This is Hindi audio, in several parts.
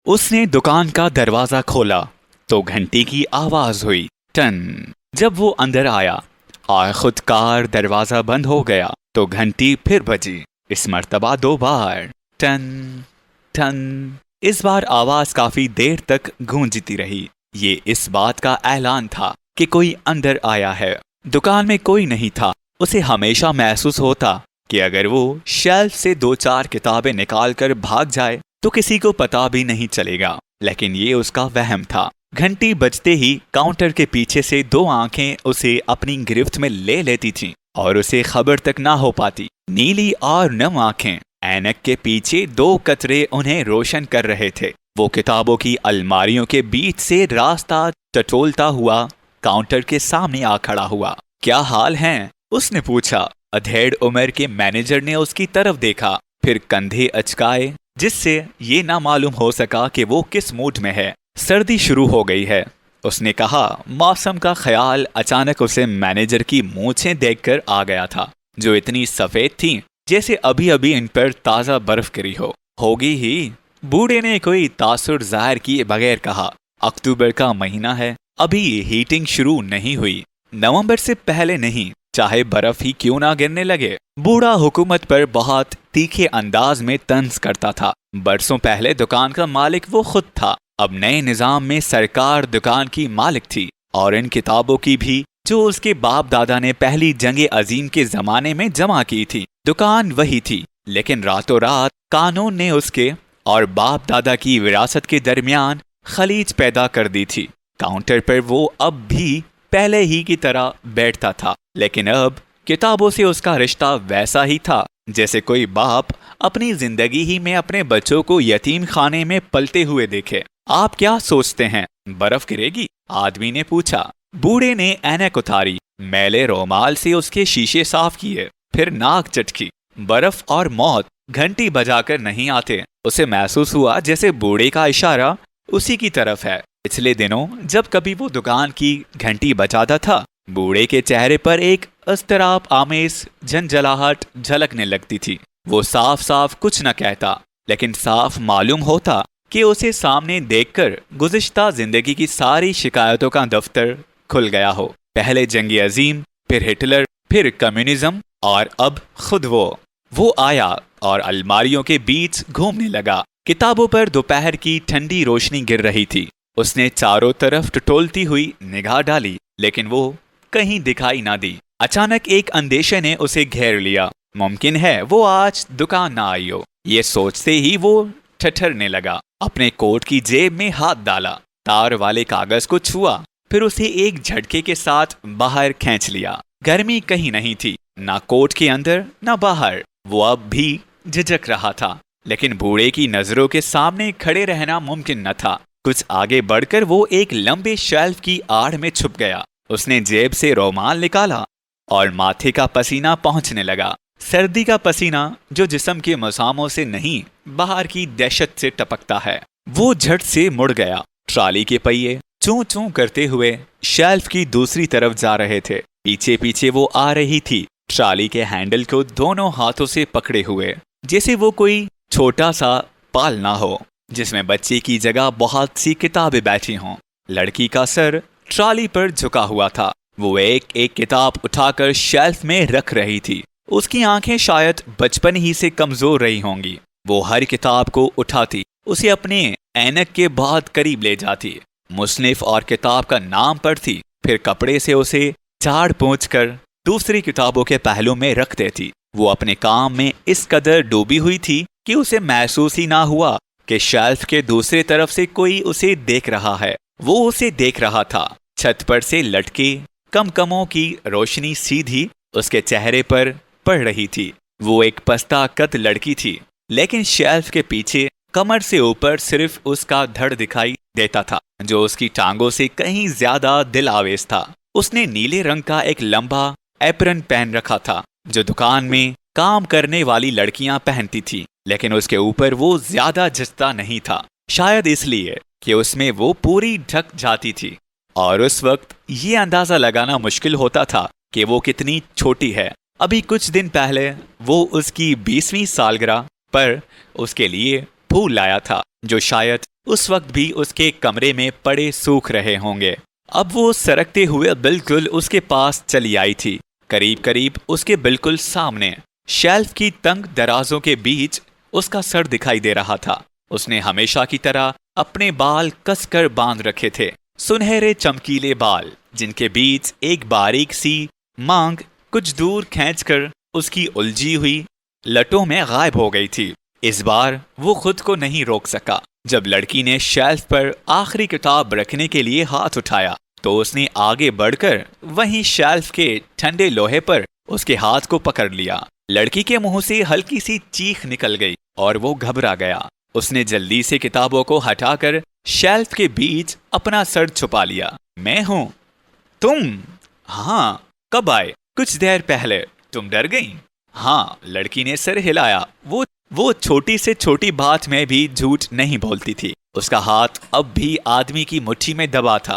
उसने दुकान का दरवाजा खोला तो घंटी की आवाज हुई, टन। जब वो अंदर आया और खुदकार दरवाजा बंद हो गया तो घंटी फिर बजी, इस मर्तबा 2 बार, टन टन। इस बार आवाज काफी देर तक गूंजती रही। ये इस बात का ऐलान था कि कोई अंदर आया है। दुकान में कोई नहीं था। उसे हमेशा महसूस होता कि अगर वो शेल्फ से 2-4 किताबें निकाल कर भाग जाए तो किसी को पता भी नहीं चलेगा, लेकिन ये उसका वहम था। घंटी बजते ही काउंटर के पीछे से 2 आंखें उसे अपनी गिरफ्त में ले लेती थीं और उसे खबर तक ना हो पाती। नीली और नम आंखें, ऐनक के पीछे 2 कतरे उन्हें रोशन कर रहे थे। वो किताबों की अलमारियों के बीच से रास्ता टटोलता हुआ काउंटर के सामने आ खड़ा हुआ। क्या हाल है? उसने पूछा। अधेड़ उम्र के मैनेजर ने उसकी तरफ देखा, फिर कंधे अचकाए, जिससे ये ना मालूम हो सका कि वो किस मूड में है। सर्दी शुरू हो गई है, उसने कहा। मौसम का ख्याल अचानक उसे मैनेजर की मूंछें देखकर आ गया था, जो इतनी सफेद थीं जैसे अभी अभी इन पर ताजा बर्फ गिरी हो। होगी ही, बूढ़े ने कोई तासुर जाहिर किए बगैर कहा। अक्टूबर का महीना है, अभी हीटिंग शुरू नहीं हुई। नवंबर से पहले नहीं, चाहे बर्फ ही क्यों ना गिरने लगे। बूढ़ा हुकूमत पर बहुत तीखे अंदाज में तंज करता था। बरसों पहले दुकान का मालिक वो खुद था। अब नए निजाम में सरकार दुकान की मालिक थी, और इन किताबों की भी, जो उसके बाप दादा ने पहली जंगे अजीम के जमाने में जमा की थी। दुकान वही थी, लेकिन रातों रात कानून ने उसके और बाप दादा की विरासत के दरमियान खलीज पैदा कर दी थी। काउंटर पर वो अब भी पहले ही की तरह बैठता था, लेकिन अब किताबों से उसका रिश्ता वैसा ही था जैसे कोई बाप अपनी जिंदगी ही में अपने बच्चों को यतीम खाने में पलते हुए देखे। आप क्या सोचते हैं, बर्फ गिरेगी? आदमी ने पूछा। बूढ़े ने ऐनक उतारी, मैले रोमाल से उसके शीशे साफ किए, फिर नाक चटकी। बर्फ और मौत घंटी बजाकर नहीं आते। उसे महसूस हुआ जैसे बूढ़े का इशारा उसी की तरफ है। पिछले दिनों जब कभी वो दुकान की घंटी बजाता था, बूढ़े के चेहरे पर एक अस्तराप आमेज झंझलाहट झलकने लगती थी। वो साफ साफ कुछ न कहता, लेकिन साफ मालूम होता कि उसे सामने देखकर गुज़िश्ता जिंदगी की सारी शिकायतों का दफ्तर खुल गया हो। पहले जंग अजीम, फिर हिटलर, फिर कम्युनिज्म, और अब खुद वो आया और अलमारियों के बीच घूमने लगा। किताबों पर दोपहर की ठंडी रोशनी गिर रही थी। उसने चारों तरफ टटोलती हुई निगाह डाली, लेकिन वो कहीं दिखाई ना दी। अचानक एक अंदेशे ने उसे घेर लिया। मुमकिन है वो आज दुकान ना आई हो। ये सोचते ही वो ठठरने लगा। अपने कोट की जेब में हाथ डाला, तार वाले कागज को छुआ, फिर उसे एक झटके के साथ बाहर खींच लिया। गर्मी कहीं नहीं थी, ना कोट के अंदर ना बाहर। वो अब भी झिझक रहा था, लेकिन बूढ़े की नजरों के सामने खड़े रहना मुमकिन न था। कुछ आगे बढ़कर वो एक लंबे शेल्फ की आड़ में छुप गया। उसने जेब से रोमाल निकाला और माथे का पसीना पहुंचने लगा। सर्दी का पसीना जो जिस्म के मसामों से नहीं, बाहर की दहशत से टपकता है। वो झट से मुड़ गया। ट्राली के पहिए चूं चूं करते हुए शेल्फ की दूसरी तरफ जा रहे थे। पीछे पीछे वो आ रही थी, ट्राली के हैंडल को दोनों हाथों से पकड़े हुए, जैसे वो कोई छोटा सा पालना हो जिसमें बच्चे की जगह बहुत सी किताबें बैठी हों। लड़की का सर ट्राली पर झुका हुआ था। वो एक एक किताब उठाकर शेल्फ में रख रही थी। उसकी आंखें शायद बचपन ही से कमजोर रही होंगी। वो हर किताब को उठाती, उसे अपने ऐनक के बहुत करीब ले जाती, मुसन्निफ और किताब का नाम पढ़ती, फिर कपड़े से उसे झाड़ पोंछ कर दूसरी किताबों के पहलू में रख देती। वो अपने काम में इस कदर डूबी हुई थी कि उसे महसूस ही ना हुआ कि शेल्फ के दूसरे तरफ से कोई उसे देख रहा है। वो उसे देख रहा था। छत पर से लटके कमकमों की रोशनी सीधी उसके चेहरे पर पड़ रही थी। वो एक पस्ता कद लड़की थी, लेकिन शेल्फ के पीछे कमर से ऊपर सिर्फ उसका धड़ दिखाई देता था, जो उसकी टांगों से कहीं ज्यादा दिल आवेज था। उसने नीले रंग का एक लंबा एप्रन पहन रखा था, जो दुकान में काम करने वाली लड़कियां पहनती थी, लेकिन उसके ऊपर वो ज्यादा जचता नहीं था, शायद इसलिए कि उसमें वो पूरी ढक जाती थी। और उस वक्त ये अंदाजा लगाना मुश्किल होता था कि वो कितनी छोटी है। अभी कुछ दिन पहले वो उसकी 20वीं सालगिरह पर उसके लिए फूल लाया था जो शायद उस वक्त भी उसके कमरे में पड़े सूख रहे होंगे। अब वो सरकते हुए बिल्कुल उसके पास चली आई थी, करीब करीब उसके बिल्कुल सामने। शेल्फ की तंग दराजों के बीच उसका सर दिखाई दे रहा था। उसने हमेशा की तरह अपने बाल कसकर बांध रखे थे, सुनहरे चमकीले बाल जिनके बीच एक बारीक सी मांग कुछ दूर खींचकर उसकी उलझी हुई लटों में गायब हो गई थी। इस बार वो खुद को नहीं रोक सका। जब लड़की ने शेल्फ पर आखिरी किताब रखने के लिए हाथ उठाया तो उसने आगे बढ़कर वहीं शेल्फ के ठंडे लोहे पर उसके हाथ को पकड़ लिया। लड़की के मुंह से हल्की सी चीख निकल गई और वो घबरा गया। उसने जल्दी से किताबों को हटाकर शेल्फ के बीच अपना सर छुपा लिया। मैं हूं। तुम? हाँ। कब आए? कुछ देर पहले। तुम डर गई? हाँ, लड़की ने सर हिलाया। वो छोटी से छोटी बात में भी झूठ नहीं बोलती थी। उसका हाथ अब भी आदमी की मुट्ठी में दबा था।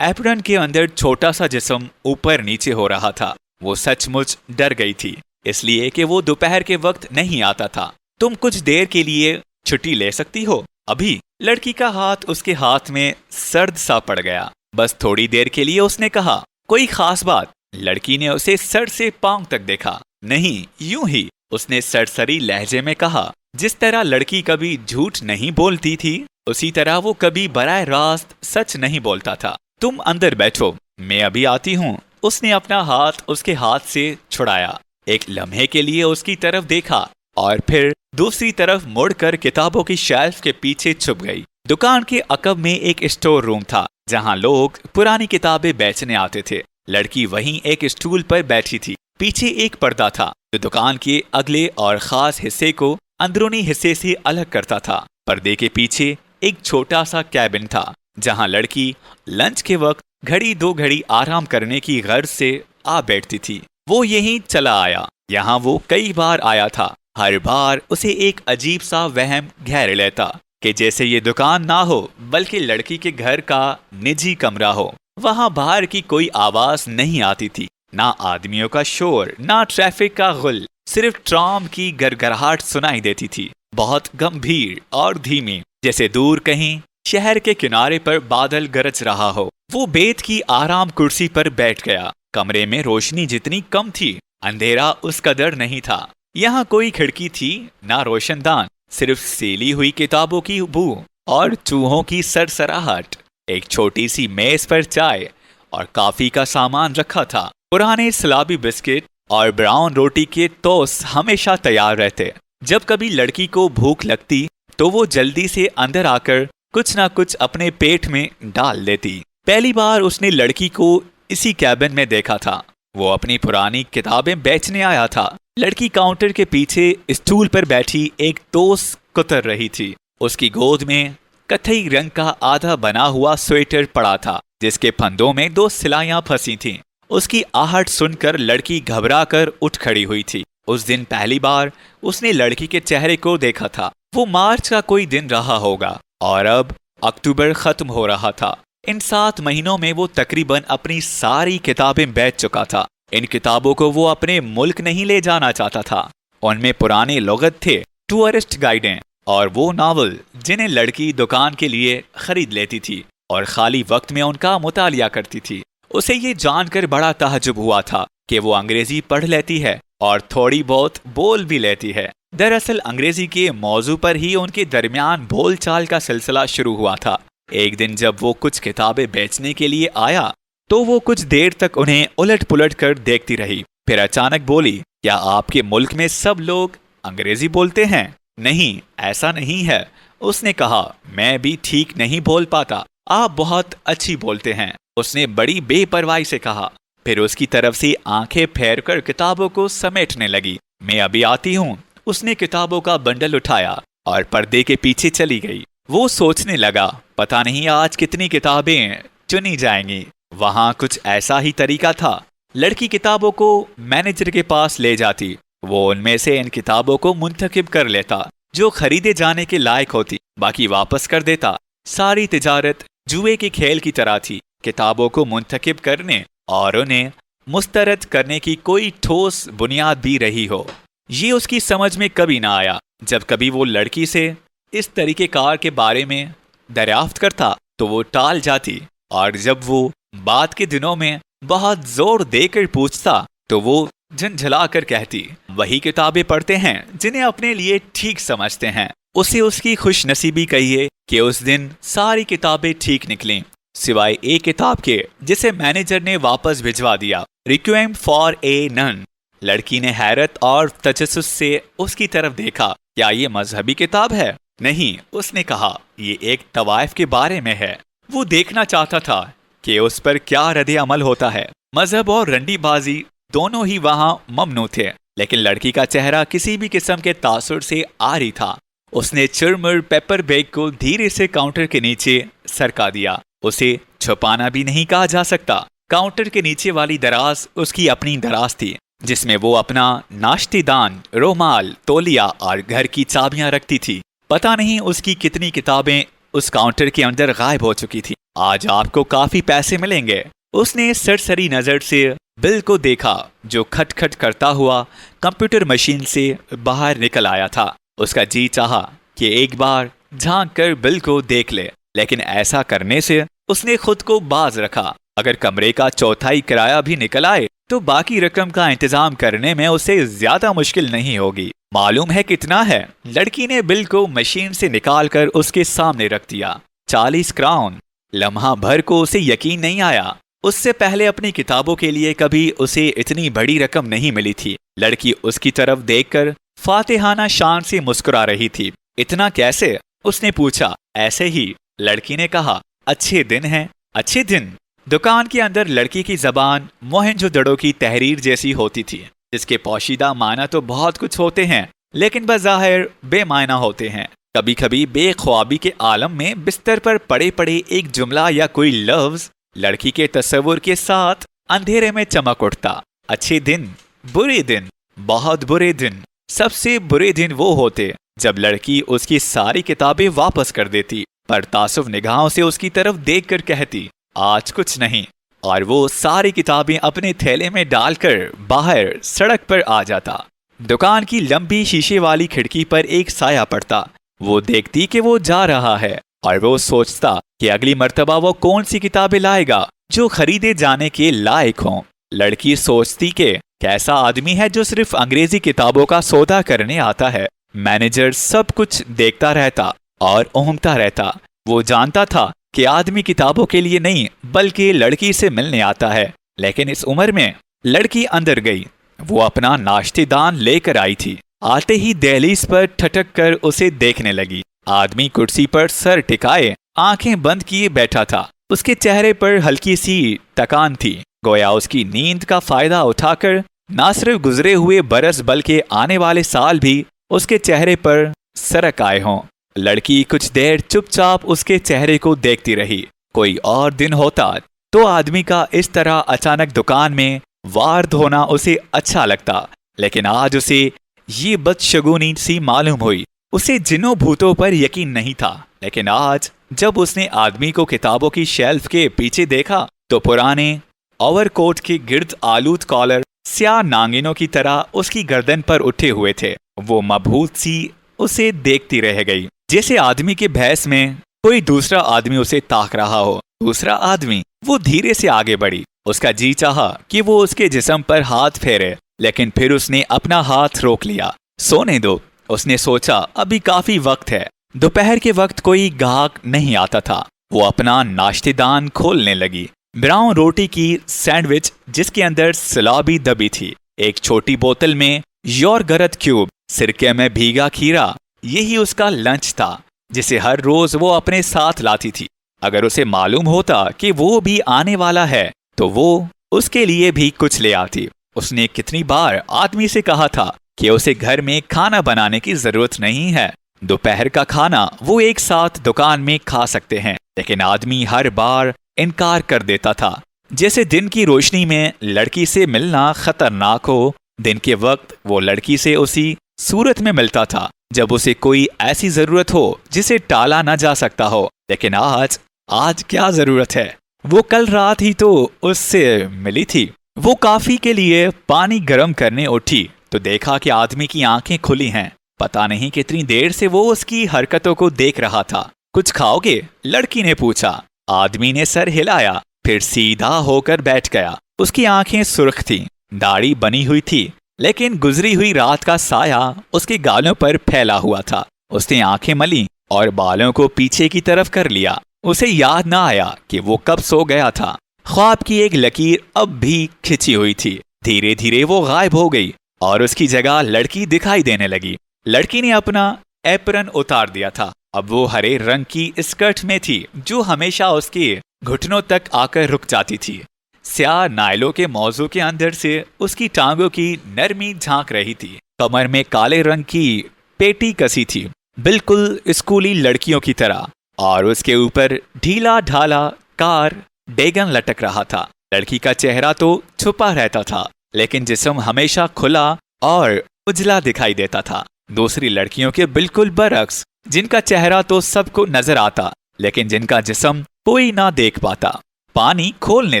एप्रन के अंदर छोटा सा जिस्म ऊपर नीचे हो रहा था। वो सचमुच डर गई थी, इसलिए कि वो दोपहर के वक्त नहीं आता था। तुम कुछ देर के लिए छुट्टी ले सकती हो अभी? लड़की का हाथ उसके हाथ में सर्द सा पड़ गया। बस थोड़ी देर के लिए, उसने कहा। कोई खास बात? लड़की ने उसे सर से पांव तक देखा। नहीं, यूं ही, उसने सरसरी लहजे में कहा। जिस तरह लड़की कभी झूठ नहीं बोलती थी उसी तरह वो कभी बराह रास्त सच नहीं बोलता था। तुम अंदर बैठो, मैं अभी आती हूँ। उसने अपना हाथ उसके हाथ से छुड़ाया, एक लम्हे के लिए उसकी तरफ देखा और फिर दूसरी तरफ मुड़कर किताबों की शेल्फ के पीछे छुप गई। दुकान के अकब में एक स्टोर रूम था जहाँ लोग पुरानी किताबें बेचने आते थे। लड़की वहीं एक स्टूल पर बैठी थी। पीछे एक पर्दा था जो दुकान के अगले और खास हिस्से को अंदरूनी हिस्से से अलग करता था। पर्दे के पीछे एक छोटा सा कैबिन था जहां लड़की लंच के वक्त घड़ी दो घड़ी आराम करने की गर्ज से आ बैठती थी। वो यहीं चला आया। यहाँ वो कई बार आया था। हर बार उसे एक अजीब सा वहम घेर लेता कि जैसे ये दुकान ना हो बल्कि लड़की के घर का निजी कमरा हो। वहां बाहर की कोई आवाज नहीं आती थी, ना आदमियों का शोर, ना ट्रैफिक का गुल। सिर्फ ट्राम की गरगराहट सुनाई देती थी, बहुत गंभीर और धीमी, जैसे दूर कहीं शहर के किनारे पर बादल गरज रहा हो। वो बेत की आराम कुर्सी पर बैठ गया। कमरे में रोशनी जितनी कम थी, अंधेरा उस कदर नहीं था। यहाँ कोई खिड़की थी ना रोशनदान, सिर्फ सीली हुई किताबों की बू और चूहों की सरसराहट। एक छोटी सी मेज पर चाय और कॉफी का सामान रखा था। पुराने सलाबी बिस्किट और ब्राउन रोटी के टोस्ट हमेशा तैयार रहते। जब कभी लड़की को भूख लगती तो वो जल्दी से अंदर आकर कुछ ना कुछ अपने पेट में डाल देती। पहली बार उसने लड़की को इसी कैबिन में देखा था। वो अपनी पुरानी किताबें बेचने आया था। लड़की काउंटर के पीछे स्टूल पर बैठी एक दोस्त कुतर रही थी। उसकी गोद में कथई रंग का आधा बना हुआ स्वेटर पड़ा था जिसके फंदों में 2 सिलाइयां फंसी थीं। उसकी आहट सुनकर लड़की घबराकर उठ खड़ी हुई थी। उस दिन पहली बार उसने लड़की के चेहरे को देखा था। वो मार्च का कोई दिन रहा होगा और अब अक्टूबर खत्म हो रहा था। इन 7 महीनों में वो तकरीबन अपनी सारी किताबें बेच चुका था। इन किताबों को वो अपने मुल्क नहीं ले जाना चाहता था। उनमें पुराने लुगत थे, टूरिस्ट गाइडें और वो नावल जिन्हें लड़की दुकान के लिए खरीद लेती थी और खाली वक्त में उनका मुतालिया करती थी। उसे ये जानकर बड़ा ताज्जुब हुआ था कि वो अंग्रेजी पढ़ लेती है और थोड़ी बहुत बोल भी लेती है। दरअसल अंग्रेजी के मौजू पर ही उनके दरमियान बोलचाल का सिलसिला शुरू हुआ था। एक दिन जब वो कुछ किताबें बेचने के लिए आया तो वो कुछ देर तक उन्हें उलट पुलट कर देखती रही। फिर अचानक बोली, क्या आपके मुल्क में सब लोग अंग्रेजी बोलते हैं? नहीं, ऐसा नहीं है। उसने कहा, मैं भी ठीक नहीं बोल पाता। आप बहुत अच्छी बोलते हैं। उसने बड़ी बेपरवाही से कहा। फिर उसकी तरफ से आंखें फेर कर किताबों को समेटने लगी। मैं अभी आती हूँ। उसने किताबों का बंडल उठाया और पर्दे के पीछे चली गई। वो सोचने लगा, पता नहीं आज कितनी किताबें चुनी जाएंगी। वहां कुछ ऐसा ही तरीका था। लड़की किताबों को मैनेजर के पास ले जाती। वो उनमें से इन किताबों को मुंतखब कर लेता जो खरीदे जाने के लायक होती, बाकी वापस कर देता। सारी तिजारत जुए के खेल की तरह थी। किताबों को मुंतखब करने और उन्हें मुस्तरद करने की कोई ठोस बुनियाद भी रही हो, ये उसकी समझ में कभी ना आया। जब कभी वो लड़की से इस तरीक़ेकार के बारे में दरियाफ्त करता तो वो टाल जाती, और जब वो बाद के दिनों में बहुत जोर देकर पूछता तो वो झंझला कर कहती, वही किताबें पढ़ते हैं जिन्हें अपने लिए ठीक समझते हैं। उसे उसकी खुशनसीबी कहिए कि उस दिन सारी किताबें ठीक निकलीं, सिवाय एक किताब के जिसे मैनेजर ने वापस भिजवा दिया, रिक्वेम फॉर ए नन। लड़की ने हैरत और तजस्सुस से उसकी तरफ देखा। क्या ये मजहबी किताब है? नहीं, उसने कहा, ये एक तवाइफ के बारे में है। वो देखना चाहता था कि उस पर क्या रद्द अमल होता है। मजहब और रंडीबाजी दोनों ही वहां ममनू थे, लेकिन लड़की का चेहरा किसी भी किस्म के तासुर से आरी था। उसने चुरमुर पेपर बैग को धीरे से काउंटर के नीचे सरका दिया। उसे छुपाना भी नहीं कहा जा सकता। काउंटर के नीचे वाली दराज उसकी अपनी दराज थी, जिसमें वो अपना नाश्तेदान, रोमाल, तौलिया और घर की चाबियां रखती थी। पता नहीं उसकी कितनी किताबें उस काउंटर के अंदर गायब हो चुकी थी। आज आपको काफी पैसे मिलेंगे। उसने सरसरी नजर से बिल को देखा, जो खटखट करता हुआ कंप्यूटर मशीन से बाहर निकल आया था। उसका जी चाहा कि एक बार झांक कर बिल को देख ले, लेकिन ऐसा करने से उसने खुद को बाज रखा। अगर कमरे का चौथाई किराया भी निकल आए तो बाकी रकम का इंतजाम करने में उसे ज्यादा मुश्किल नहीं होगी। मालूम है कितना है? लड़की ने बिल को मशीन से निकालकर उसके सामने रख दिया। 40 क्राउन। लम्हा भर को उसे यकीन नहीं आया। उससे पहले अपनी किताबों के लिए कभी उसे इतनी बड़ी रकम नहीं मिली थी। लड़की उसकी तरफ देखकर फातिहाना शान से मुस्कुरा रही थी। इतना कैसे? उसने पूछा। ऐसे ही, लड़की ने कहा। अच्छे दिन हैं। अच्छे दिन? दुकान के अंदर लड़की की जबान मोहनजोदड़ो की तहरीर जैसी होती थी, जिसके पोशीदा माना तो बहुत कुछ होते हैं, लेकिन बज़ाहिर बेमायना होते हैं। कभी कभी बेख्वाबी के आलम में बिस्तर पर पड़े पड़े एक जुमला या कोई लफ्ज लड़की के तस्वुर के साथ अंधेरे में चमक उठता। अच्छे दिन, बुरे दिन, बहुत बुरे दिन। सबसे बुरे दिन वो होते जब लड़की उसकी सारी किताबें वापस कर देती, पर तासुफ निगाहों से उसकी तरफ देखकर कहती, आज कुछ नहीं, और वो सारी किताबें अपने थैले में डालकर बाहर सड़क पर आ जाता। दुकान की लंबी शीशे वाली खिड़की पर एक साया पड़ता। वो देखती कि वो जा रहा है, और वो सोचता कि अगली मर्तबा वो कौन सी किताबें लाएगा जो खरीदे जाने के लायक हों। लड़की सोचती कि कैसा आदमी है जो सिर्फ अंग्रेजी किताबों का सौदा करने आता है। मैनेजर सब कुछ देखता रहता और ऊँघता रहता। वो जानता था कि आदमी किताबों के लिए नहीं बल्कि लड़की से मिलने आता है, लेकिन इस उम्र में लड़की अंदर गई। वो अपना नाश्तेदान लेकर आई थी। आते ही दहलीज पर ठटक कर उसे देखने लगी। आदमी कुर्सी पर सर टिकाए आंखें बंद किए बैठा था। उसके चेहरे पर हल्की सी तकान थी, गोया उसकी नींद का फायदा उठाकर ना सिर्फ गुजरे हुए बरस बल्कि आने वाले साल भी उसके चेहरे पर सरक आए हों। लड़की कुछ देर चुपचाप उसके चेहरे को देखती रही। कोई और दिन होता तो आदमी का इस तरह अचानक दुकान में वार्द होना उसे अच्छा लगता, लेकिन आज उसे ये बदशगुनी सी मालूम हुई। उसे जिन्हों भूतों पर यकीन नहीं था, लेकिन आज जब उसने आदमी को किताबों की शेल्फ के पीछे देखा तो पुराने ओवरकोट के गिर्द आलूद कॉलर स्याह नांगिनों की तरह उसकी गर्दन पर उठे हुए थे। वो मबहूत सी उसे देखती रह गई, जैसे आदमी के भैंस में कोई दूसरा आदमी उसे ताक रहा हो। दूसरा आदमी। वो धीरे से आगे बढ़ी। उसका जी चाहा कि वो उसके जिस्म पर हाथ फेरे, लेकिन फिर उसने अपना हाथ रोक लिया। सोने दो, उसने सोचा, अभी काफी वक्त है। दोपहर के वक्त कोई गाहक नहीं आता था। वो अपना नाश्तेदान खोलने लगी। ब्राउन रोटी की सैंडविच जिसके अंदर सलाबी दबी थी, एक छोटी बोतल में योरगरत क्यूब, सिरके में भीगा खीरा, यही उसका लंच था जिसे हर रोज वो अपने साथ लाती थी। अगर उसे मालूम होता कि वो भी आने वाला है तो वो उसके लिए भी कुछ ले आती। उसने कितनी बार आदमी से कहा था कि उसे घर में खाना बनाने की जरूरत नहीं है। दोपहर का खाना वो एक साथ दुकान में खा सकते हैं, लेकिन आदमी हर बार इनकार कर देता था। जैसे दिन की रोशनी में लड़की से मिलना खतरनाक हो, दिन के वक्त वो लड़की से उसी सूरत में मिलता था जब उसे कोई ऐसी जरूरत हो जिसे टाला ना जा सकता हो। लेकिन आज क्या जरूरत है? वो कल रात ही तो उससे मिली थी। वो कॉफी के लिए पानी गर्म करने उठी तो देखा कि आदमी की आंखें खुली हैं। पता नहीं कितनी देर से वो उसकी हरकतों को देख रहा था। कुछ खाओगे? लड़की ने पूछा। आदमी ने सर हिलाया, फिर सीधा होकर बैठ गया। उसकी आंखें सुर्ख थीं, दाढ़ी बनी हुई थी, लेकिन गुजरी हुई रात का साया उसके गालों पर फैला हुआ था। उसने आंखें मली और बालों को पीछे की तरफ कर लिया। उसे याद न आया कि वो कब सो गया था। ख्वाब की एक लकीर अब भी खिंची हुई थी। धीरे धीरे वो गायब हो गई और उसकी जगह लड़की दिखाई देने लगी। लड़की ने अपना एप्रन उतार दिया था। अब वो हरे रंग की स्कर्ट में थी, जो हमेशा उसके घुटनों तक आकर रुक जाती थी। स्याह नायलों के मौजू के अंदर से उसकी टांगों की नरमी झांक रही थी। कमर में काले रंग की पेटी कसी थी, बिल्कुल स्कूली लड़कियों की तरह, और उसके ऊपर ढीला ढाला कार डेगन लटक रहा था। लड़की का चेहरा तो छुपा रहता था, लेकिन जिस्म हमेशा खुला और उजला दिखाई देता था। दूसरी लड़कियों के बिल्कुल बरक्स, जिनका चेहरा तो सबको नजर आता, लेकिन जिनका जिस्म कोई ना देख पाता। पानी खोलने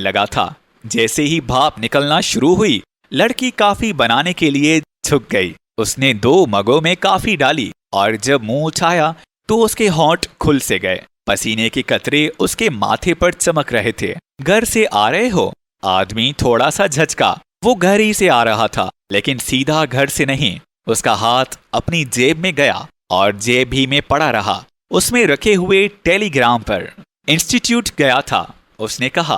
लगा था। जैसे ही भाप निकलना शुरू हुई, लड़की काफी बनाने के लिए झुक गई। उसने 2 मगों में काफी डाली और जब मुंह उठाया तो उसके होंठ खुल से गए। पसीने के कतरे उसके माथे पर चमक रहे थे। घर से आ रहे हो? आदमी थोड़ा सा झचका। वो घर ही से आ रहा था, लेकिन सीधा घर से नहीं। उसका हाथ अपनी जेब में गया और जेब ही में पड़ा रहा। उसमें रखे हुए टेलीग्राम पर इंस्टीट्यूट गया था। उसने कहा,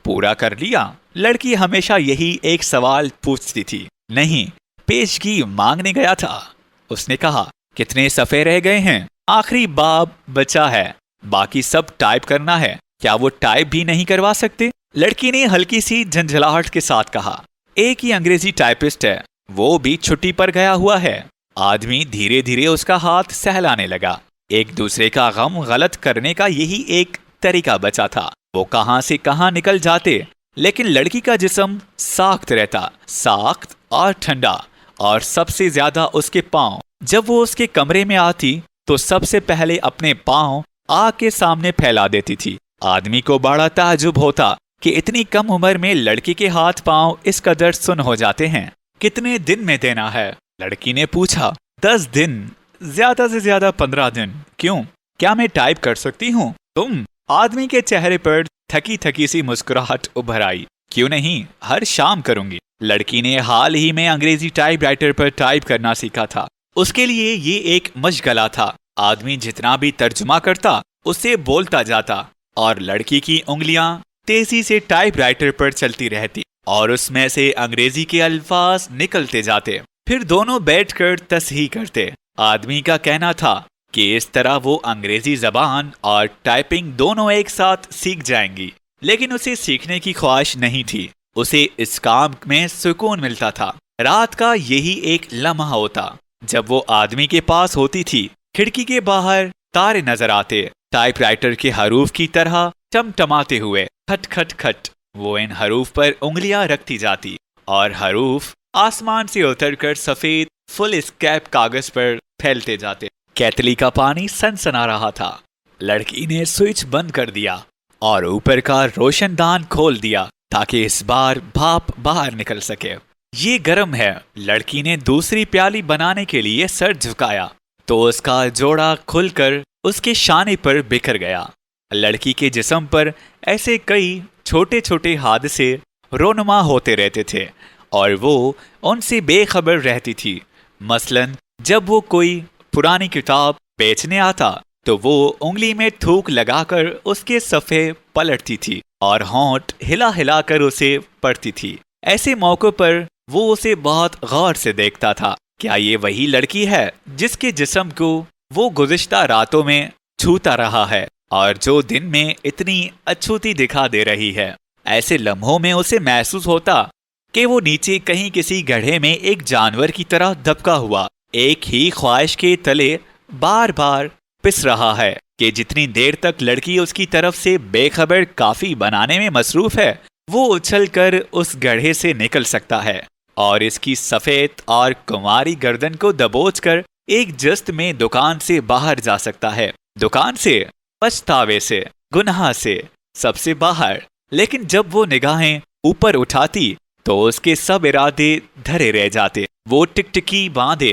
पूरा कर लिया? लड़की हमेशा यही एक सवाल पूछती थी। नहीं, पेशगी मांगने गया था। उसने कहा, कितने सफ़े रह गए हैं? आखिरी बाब बचा है, बाकी सब टाइप करना है। क्या वो टाइप भी नहीं करवा सकते? लड़की ने हल्की सी झंझलाहट के साथ कहा, एक ही अंग्रेजी टाइपिस्ट है, वो भी छुट्टी पर गया हुआ है। आदमी धीरे धीरे उसका हाथ सहलाने लगा। एक दूसरे का गम गलत करने का यही एक तरीका बचा था। वो कहां से कहां निकल जाते, लेकिन लड़की का जिस्म साख्त रहता, साख्त और ठंडा। और सबसे ज्यादा उसके पांव। जब वो उसके कमरे में आती तो सबसे पहले अपने पांव आग के सामने फैला देती थी। आदमी को बड़ा ताज्जुब होता कि इतनी कम उम्र में लड़की के हाथ पांव इस कदर सुन्न हो जाते हैं। कितने दिन में देना है? लड़की ने पूछा। 10 दिन, ज्यादा से ज्यादा 15 दिन। क्यों? क्या मैं टाइप कर सकती हूँ? तुम? आदमी के चेहरे पर थकी थकी सी मुस्कुराहट उभर आई। क्यों नहीं, हर शाम करूंगी। लड़की ने हाल ही में अंग्रेजी टाइपराइटर पर टाइप करना सीखा था। उसके लिए ये एक मशगला था। आदमी जितना भी तर्जुमा करता, उससे बोलता जाता और लड़की की उंगलियां तेजी से टाइपराइटर पर चलती रहती और उसमें से अंग्रेजी के अल्फाज निकलते जाते। फिर दोनों बैठकर तस्हीह करते। आदमी का कहना था कि इस तरह वो अंग्रेजी जबान और टाइपिंग दोनों एक साथ सीख जाएंगी, लेकिन उसे सीखने की ख्वाहिश नहीं थी। उसे इस काम में सुकून मिलता था। रात का यही एक लम्हा होता जब वो आदमी के पास होती थी। खिड़की के बाहर तारे नजर आते, टाइपराइटर के हरूफ की तरह टमटमाते हुए। खट खट खट। वो इन हरूफ पर उंगलियां रखती जाती और हरूफ आसमान से उतरकर सफेद फुल स्कैप कागज पर फैलते जाते। केतली का पानी सनसना रहा था। लड़की ने स्विच बंद कर दिया और ऊपर का रोशनदान खोल दिया ताकि इस बार भाप बाहर निकल सके। ये गर्म है। लड़की ने दूसरी प्याली बनाने के लिए सर झुकाया तो उसका जोड़ा खुलकर उसके शाने पर बिखर गया। लड़की के जिस्म पर ऐसे कई छोटे छोटे हादसे रोनुमा होते रहते थे और वो उनसे बेखबर रहती थी। मसलन जब वो कोई पुरानी किताब बेचने आता तो वो उंगली में थूक लगाकर उसके सफ़े पलटती थी और होंठ हिला हिलाकर उसे पढ़ती थी। ऐसे मौकों पर वो उसे बहुत गौर से देखता था। क्या ये वही लड़की है जिसके जिस्म को वो गुज़िश्ता रातों में छूता रहा है और जो दिन में इतनी अछूती दिखा दे रही है? ऐसे लम्हों में उसे महसूस होता कि वो नीचे कहीं किसी गड्ढे में एक जानवर की तरह दबका हुआ एक ही ख्वाहिश के तले बार बार पिस रहा है कि जितनी देर तक लड़की उसकी तरफ से बेखबर काफी बनाने में मसरूफ है, वो उछलकर उस गड्ढे से निकल सकता है और इसकी सफेद और कुंवारी गर्दन को दबोचकर एक जस्त में दुकान से बाहर जा सकता है। दुकान से, पछतावे से, गुनाह से, सबसे बाहर। लेकिन जब वो निगाहें ऊपर उठाती तो उसके सब इरादे धरे रह जाते। वो टिकटिकी बांधे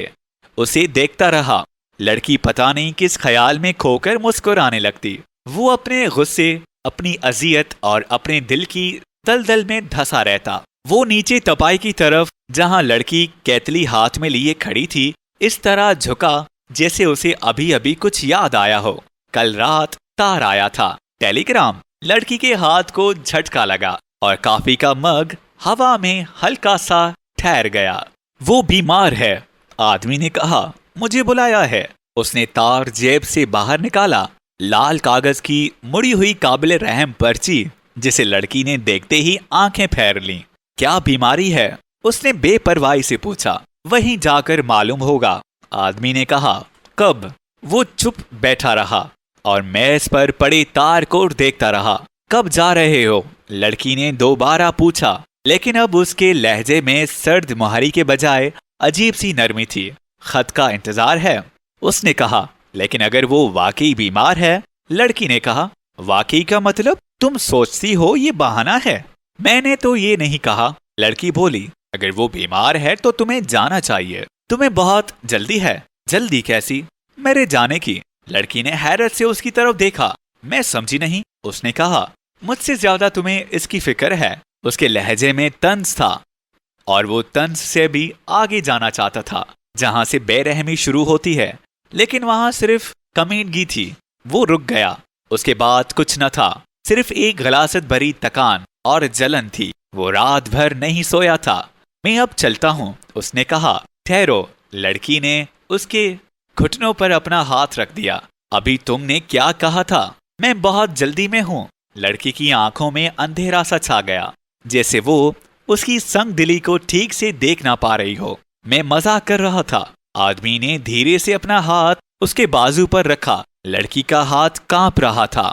उसे देखता रहा। लड़की पता नहीं किस ख्याल में खोकर मुस्कुराने लगती। वो अपने गुस्से, अपनी अजियत और अपने दिल की दलदल में धंसा रहता। वो नीचे तपाई की तरफ, जहां लड़की केतली हाथ में लिए खड़ी थी, इस तरह झुका जैसे उसे अभी अभी कुछ याद आया हो। कल रात तार आया था, टेलीग्राम। लड़की के हाथ को झटका लगा और कॉफी का मग हवा में हल्का सा ठहर गया। वो बीमार है, आदमी ने कहा। मुझे बुलाया है। उसने तार जेब से बाहर निकाला। लाल कागज की मुड़ी हुई काबिल रहम पर्ची, जिसे लड़की ने देखते ही आंखें फेर लीं। क्या बीमारी है? उसने बेपरवाही से पूछा। वहीं जाकर मालूम होगा, आदमी ने कहा। कब? वो चुप बैठा रहा और मेज पर पड़े तार को देखता रहा। कब जा रहे हो? लड़की ने दोबारा पूछा, लेकिन अब उसके लहजे में सर्द मुहारी के बजाय अजीब सी नरमी थी। खत का इंतजार है, उसने कहा। लेकिन अगर वो वाकई बीमार है? लड़की ने कहा। वाकई का मतलब? तुम सोचती हो ये बहाना है? मैंने तो ये नहीं कहा। लड़की बोली। अगर वो बीमार है तो तुम्हें जाना चाहिए। तुम्हें बहुत जल्दी है। जल्दी कैसी? मेरे जाने की। लड़की ने हैरत से उसकी तरफ देखा। मैं समझी नहीं। उसने कहा, मुझसे ज्यादा तुम्हें इसकी फिक्र है। उसके लहजे में तंज था और वो तंज से भी आगे जाना चाहता था, जहां से बेरहमी शुरू होती है, लेकिन वहां सिर्फ कमीनगी थी। वो रुक गया। उसके बाद कुछ न था, सिर्फ एक गलासत भरी तकान और जलन थी। वो रात भर नहीं सोया था। मैं अब चलता हूं, उसने कहा। ठहरो। लड़की ने उसके घुटनों पर अपना हाथ रख दिया। अभी तुमने क्या कहा था? मैं बहुत जल्दी में हूं। लड़की की आंखों में अंधेरा सा छा गया, जैसे वो उसकी संग दिली को ठीक से देख ना पा रही हो। मैं मजाक कर रहा था। आदमी ने धीरे से अपना हाथ उसके बाजू पर रखा। लड़की का हाथ कांप रहा था।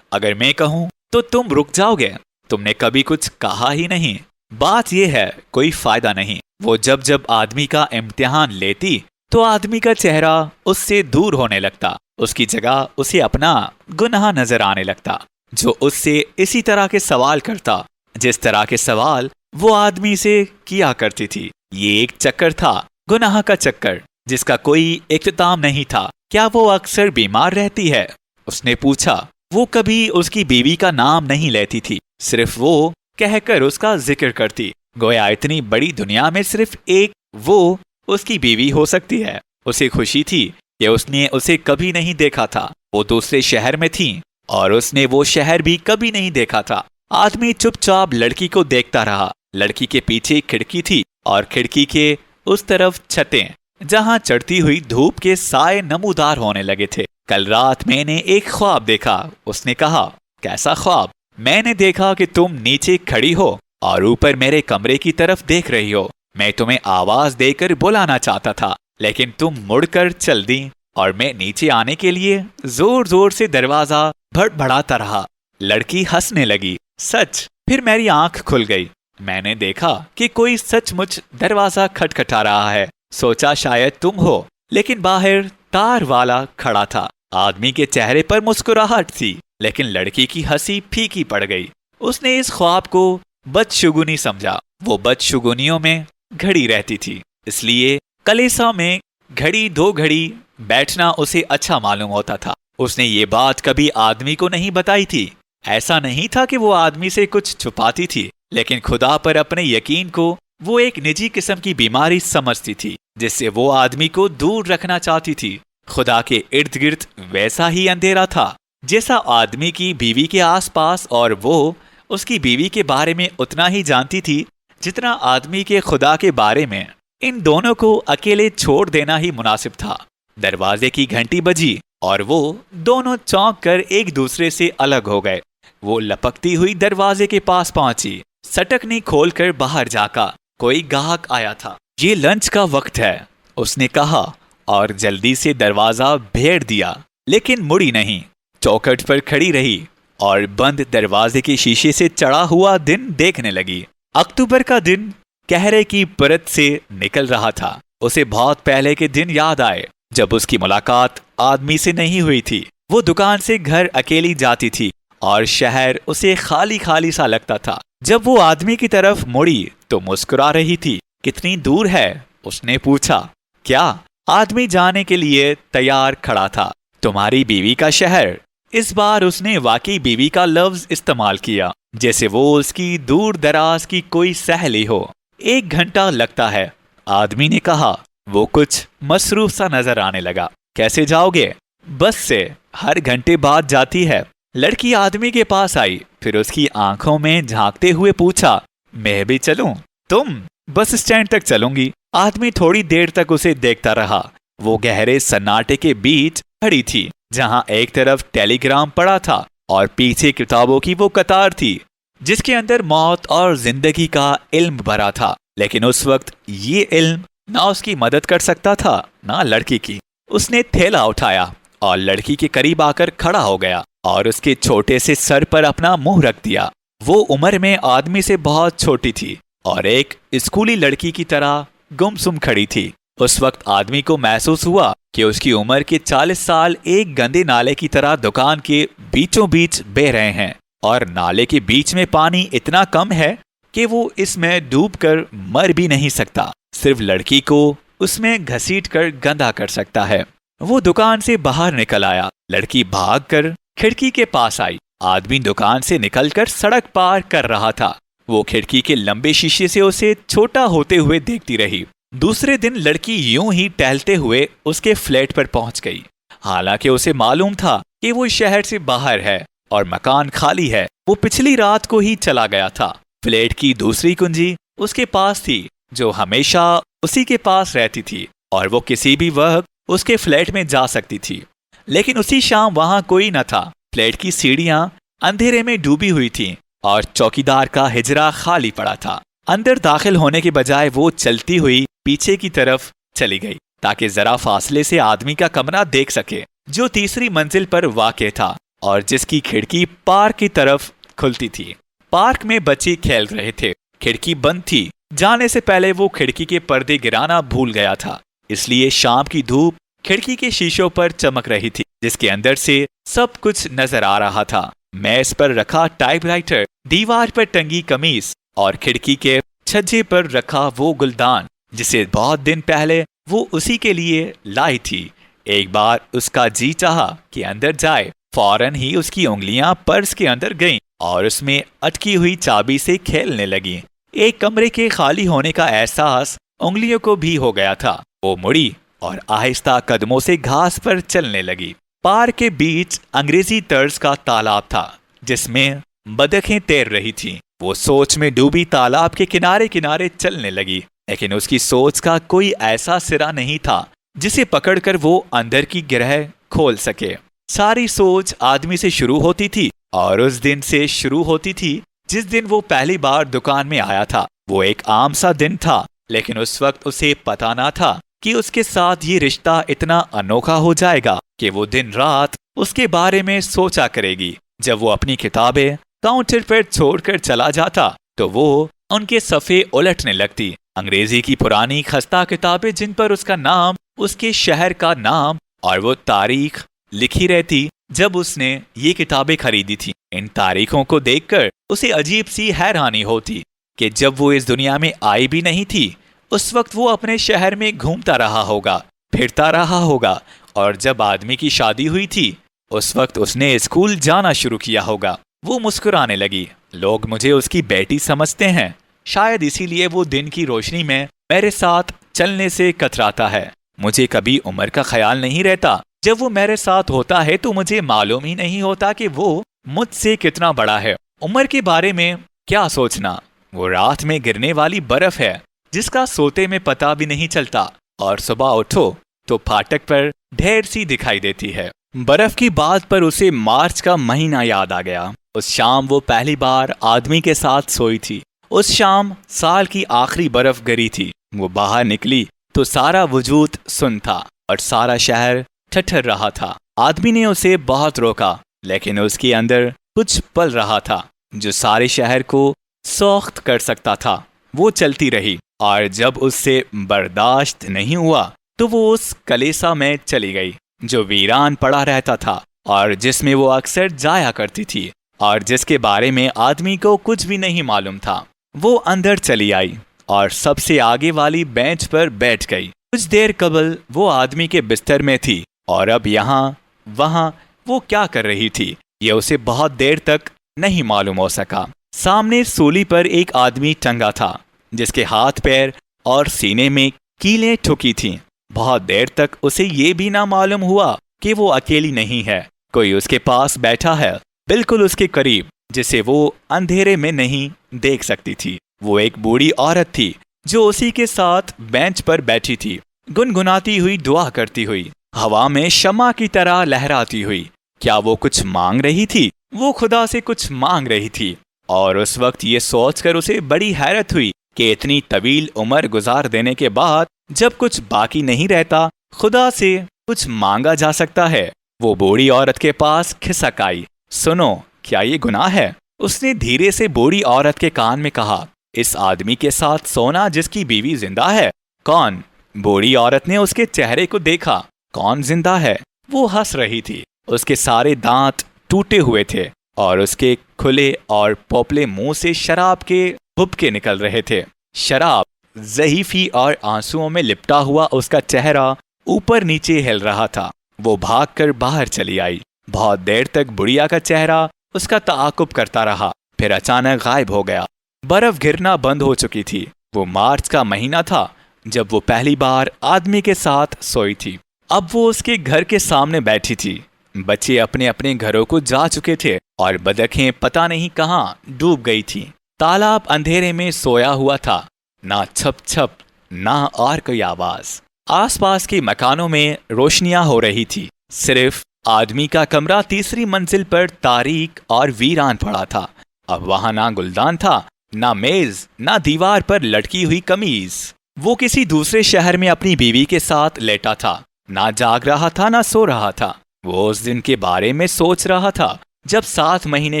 अगर मैं कहूं तो तुम रुक जाओगे? तुमने कभी कुछ कहा ही नहीं। बात यह है, कोई फायदा नहीं। वो जब जब आदमी का इम्तिहान लेती तो आदमी का चेहरा उससे दूर होने लगता। उसकी जगह उसे अपना गुनाह नजर आने लगता, जो उससे इसी तरह के सवाल करता, जिस तरह के सवाल वो आदमी से किया करती थी। ये एक चक्कर था, गुनाह का चक्कर, जिसका कोई इख्तिताम नहीं था। क्या वो अक्सर बीमार रहती है? उसने पूछा। वो कभी उसकी बीवी का नाम नहीं लेती थी, सिर्फ वो कहकर उसका जिक्र करती, गोया इतनी बड़ी दुनिया में सिर्फ एक वो उसकी बीवी हो सकती है। उसे खुशी थी कि उसने उसे कभी नहीं देखा था। वो दूसरे शहर में थी और उसने वो शहर भी कभी नहीं देखा था। आदमी चुपचाप लड़की को देखता रहा। लड़की के पीछे खिड़की थी और खिड़की के उस तरफ छतें, जहां चढ़ती हुई धूप के साए नमूदार होने लगे थे। कल रात मैंने एक ख्वाब देखा, उसने कहा। कैसा ख्वाब? मैंने देखा कि तुम नीचे खड़ी हो और ऊपर मेरे कमरे की तरफ देख रही हो। मैं तुम्हें आवाज देकर बुलाना चाहता था, लेकिन तुम मुड़कर चल दी और मैं नीचे आने के लिए जोर जोर से दरवाजा भड़बड़ाता रहा। लड़की हंसने लगी। सच? फिर मेरी आंख खुल गई। मैंने देखा कि कोई सचमुच दरवाजा खटखटा रहा है। सोचा शायद तुम हो, लेकिन बाहर तार वाला खड़ा था। आदमी के चेहरे पर मुस्कुराहट थी, लेकिन लड़की की हंसी फीकी पड़ गई। उसने इस ख्वाब को बदशुगुनी समझा। वो बदशुगुनियों में घड़ी रहती थी, इसलिए कलीसा में घड़ी दो घड़ी बैठना उसे अच्छा मालूम होता था। उसने ये बात कभी आदमी को नहीं बताई थी। ऐसा नहीं था कि वो आदमी से कुछ छुपाती थी, लेकिन खुदा पर अपने यकीन को वो एक निजी किस्म की बीमारी समझती थी, जिससे वो आदमी को दूर रखना चाहती थी। खुदा के इर्द गिर्द वैसा ही अंधेरा था जैसा आदमी की बीवी के आसपास, और वो उसकी बीवी के बारे में उतना ही जानती थी जितना आदमी के खुदा के बारे में। इन दोनों को अकेले छोड़ देना ही मुनासिब था। दरवाजे की घंटी बजी और वो दोनों चौंक कर एक दूसरे से अलग हो गए। वो लपकती हुई दरवाजे के पास पहुंची। सटकनी खोलकर बाहर झांका। कोई ग्राहक आया था। ये लंच का वक्त है, उसने कहा और जल्दी से दरवाजा भेड़ दिया, लेकिन मुड़ी नहीं। चौखट पर खड़ी रही और बंद दरवाजे के शीशे से चढ़ा हुआ दिन देखने लगी। अक्टूबर का दिन कहरे की परत से निकल रहा था। उसे बहुत पहले के दिन याद आए, जब उसकी मुलाकात आदमी से नहीं हुई थी। वो दुकान से घर अकेली जाती थी और शहर उसे खाली खाली सा लगता था। जब वो आदमी की तरफ मुड़ी तो मुस्कुरा रही थी। कितनी दूर है? उसने पूछा। क्या? आदमी जाने के लिए तैयार खड़ा था। तुम्हारी बीवी का शहर। इस बार उसने वाकई बीवी का लफ्ज इस्तेमाल किया, जैसे वो उसकी दूर दराज की कोई सहेली हो। 1 घंटा लगता है, आदमी ने कहा। वो कुछ मसरूफ सा नजर आने लगा। कैसे जाओगे? बस से, हर घंटे बाद जाती है। लड़की आदमी के पास आई, फिर उसकी आंखों में झांकते हुए पूछा, मैं भी चलूं? तुम? बस स्टैंड तक चलूंगी। आदमी थोड़ी देर तक उसे देखता रहा। वो गहरे सन्नाटे के बीच खड़ी थी, जहां एक तरफ टेलीग्राम पड़ा था और पीछे किताबों की वो कतार थी, जिसके अंदर मौत और जिंदगी का इल्म भरा था। लेकिन उस वक्त ये इल्म ना उसकी मदद कर सकता था, ना लड़की की। उसने थैला उठाया और लड़की के करीब आकर खड़ा हो गया और उसके छोटे से सर पर अपना मुंह रख दिया। वो उम्र में आदमी से बहुत छोटी थी और एक स्कूली लड़की की तरह गुमसुम खड़ी थी। उस वक्त आदमी को महसूस हुआ कि उसकी उम्र के 40 साल एक गंदे नाले की तरह दुकान के बीचों बीच बह रहे हैं और नाले के बीच में पानी इतना कम है कि वो इसमें डूबकर मर भी नहीं सकता, सिर्फ लड़की को उसमें घसीटकर गंदा कर सकता है। वो दुकान से बाहर निकल आया। लड़की भागकर खिड़की के पास आई। आदमी दुकान से निकलकर सड़क पार कर रहा था। वो खिड़की के लंबे शीशे से उसे छोटा होते हुए देखती रही। दूसरे दिन लड़की यूं ही टहलते हुए उसके फ्लैट पर पहुंच गई। हालांकि उसे मालूम था कि वो शहर से बाहर है और मकान खाली है। वो पिछली रात को ही चला गया था। फ्लैट की दूसरी कुंजी उसके पास थी, जो हमेशा उसी के पास रहती थी और वो किसी भी वक्त उसके फ्लैट में जा सकती थी। लेकिन उसी शाम वहां कोई न था। फ्लैट की सीढ़ियां अंधेरे में डूबी हुई थीं और चौकीदार का हिजरा खाली पड़ा था। अंदर दाखिल होने के बजाय वो चलती हुई पीछे की तरफ चली गई, ताकि जरा फासले से आदमी का कमरा देख सके, जो तीसरी मंजिल पर वाक़ था और जिसकी खिड़की पार्क की तरफ खुलती थी। पार्क में बच्चे खेल रहे थे। खिड़की बंद थी। जाने से पहले वो खिड़की के पर्दे गिराना भूल गया था, इसलिए शाम की धूप खिड़की के शीशों पर चमक रही थी, जिसके अंदर से सब कुछ नजर आ रहा था। मेज पर रखा टाइपराइटर, दीवार पर टंगी कमीज और खिड़की के छज्जे पर रखा वो गुलदान जिसे बहुत दिन पहले वो उसी के लिए लाई थी। एक बार उसका जी चाहा कि अंदर जाए। फौरन ही उसकी उंगलियां पर्स के अंदर गईं और उसमें अटकी हुई चाबी से खेलने लगी। एक कमरे के खाली होने का एहसास उंगलियों को भी हो गया था। वो मुड़ी और आहिस्ता कदमों से घास पर चलने लगी। पार्क के बीच अंग्रेजी तर्ज का तालाब था, जिसमें बतखें तैर रही थीं। वो सोच में डूबी तालाब के किनारे किनारे चलने लगी, लेकिन उसकी सोच का कोई ऐसा सिरा नहीं था जिसे पकड़कर वो अंदर की गिरह खोल सके। सारी सोच आदमी से शुरू होती थी और उस दिन से शुरू होती थी जिस दिन वो पहली बार दुकान में आया था। वो एक आम सा दिन था, लेकिन उस वक्त उसे पता ना था कि उसके साथ ये रिश्ता इतना अनोखा हो जाएगा कि वो दिन रात उसके बारे में सोचा करेगी। जब वो अपनी किताबें काउंटर पर छोड़कर चला जाता तो वो उनके सफ़े उलटने लगती। अंग्रेजी की पुरानी खस्ता किताबें जिन पर उसका नाम, उसके शहर का नाम और वो तारीख लिखी रहती जब उसने ये किताबें खरीदी थी। इन तारीखों को देखकर उसे अजीब सी हैरानी होती कि जब वो इस दुनिया में आई भी नहीं थी, उस वक्त वो अपने शहर में घूमता रहा होगा, फिरता रहा होगा, और जब आदमी की शादी हुई थी उस वक्त उसने स्कूल जाना शुरू किया होगा। वो मुस्कुराने लगी। लोग मुझे उसकी बेटी समझते हैं, शायद इसीलिए वो दिन की रोशनी में मेरे साथ चलने से कतराता है। मुझे कभी उम्र का ख्याल नहीं रहता। जब वो मेरे साथ होता है तो मुझे मालूम ही नहीं होता कि वो मुझसे कितना बड़ा है। उम्र के बारे में क्या सोचना, वो रात में गिरने वाली बर्फ है जिसका सोते में पता भी नहीं चलता, और सुबह उठो तो फाटक पर ढेर सी दिखाई देती है। बर्फ की बात पर उसे मार्च का महीना याद आ गया। उस शाम वो पहली बार आदमी के साथ सोई थी। उस शाम साल की आखिरी बर्फ गिरी थी। वो बाहर निकली तो सारा वजूद सुन था और सारा शहर ठठर रहा था। आदमी ने उसे बहुत रोका, लेकिन उसके अंदर कुछ पल रहा था जो सारे शहर को सख्त कर सकता था। वो चलती रही और जब उससे बर्दाश्त नहीं हुआ तो वो उस कलेसा में चली गई जो वीरान पड़ा रहता था और जिसमें वो अक्सर जाया करती थी और जिसके बारे में आदमी को कुछ भी नहीं मालूम था। वो अंदर चली आई और सबसे आगे वाली बेंच पर बैठ गई। कुछ देर कबल वो आदमी के बिस्तर में थी और अब यहाँ वहाँ वो क्या कर रही थी ये उसे बहुत देर तक नहीं मालूम हो सका। सामने सूली पर एक आदमी टंगा था जिसके हाथ पैर और सीने में कीलें ठुकी थीं। बहुत देर तक उसे ये भी ना मालूम हुआ कि वो अकेली नहीं है, कोई उसके पास बैठा है बिल्कुल उसके करीब, जिसे वो अंधेरे में नहीं देख सकती थी। वो एक बूढ़ी औरत थी जो उसी के साथ बेंच पर बैठी थी, गुनगुनाती हुई दुआ करती हुई, हवा में शम्मा की तरह लहराती हुई। क्या वो कुछ मांग रही थी? वो खुदा से कुछ मांग रही थी। और उस वक्त ये सोचकर उसे बड़ी हैरत हुई कि इतनी तवील उम्र गुजार देने के बाद जब कुछ बाकी नहीं रहता, खुदा से कुछ मांगा जा सकता है। वो बूढ़ी औरत के पास खिसक आई। सुनो, क्या ये गुनाह है? उसने धीरे से बूढ़ी औरत के कान में कहा। इस आदमी के साथ सोना जिसकी बीवी जिंदा है? कौन? बूढ़ी औरत ने उसके चेहरे को देखा। कौन जिंदा है? वो हंस रही थी। उसके सारे दांत टूटे हुए थे और उसके खुले और पोपले मुंह से शराब के हुबके निकल रहे थे। शराब, ज़ईफ़ी और आंसुओं में लिपटा हुआ उसका चेहरा ऊपर नीचे हिल रहा था। वो भागकर बाहर चली आई। बहुत देर तक बुढ़िया का चेहरा उसका ताक़ुब करता रहा, फिर अचानक गायब हो गया। बर्फ गिरना बंद हो चुकी थी। वो मार्च का महीना था जब वो पहली बार आदमी के साथ सोई थी। अब वो उसके घर के सामने बैठी थी। बच्चे अपने अपने घरों को जा चुके थे और बतखें पता नहीं कहाँ डूब गई थीं। तालाब अंधेरे में सोया हुआ था, ना छप छप ना और कोई आवाज। आसपास के मकानों में रोशनियां हो रही थी। सिर्फ आदमी का कमरा तीसरी मंजिल पर तारीक और वीरान पड़ा था। अब वहां ना गुलदान था, ना मेज, ना दीवार पर लटकी हुई कमीज। वो किसी दूसरे शहर में अपनी बीवी के साथ लेटा था, ना जाग रहा था ना सो रहा था। वो उस दिन के बारे में सोच रहा था जब 7 महीने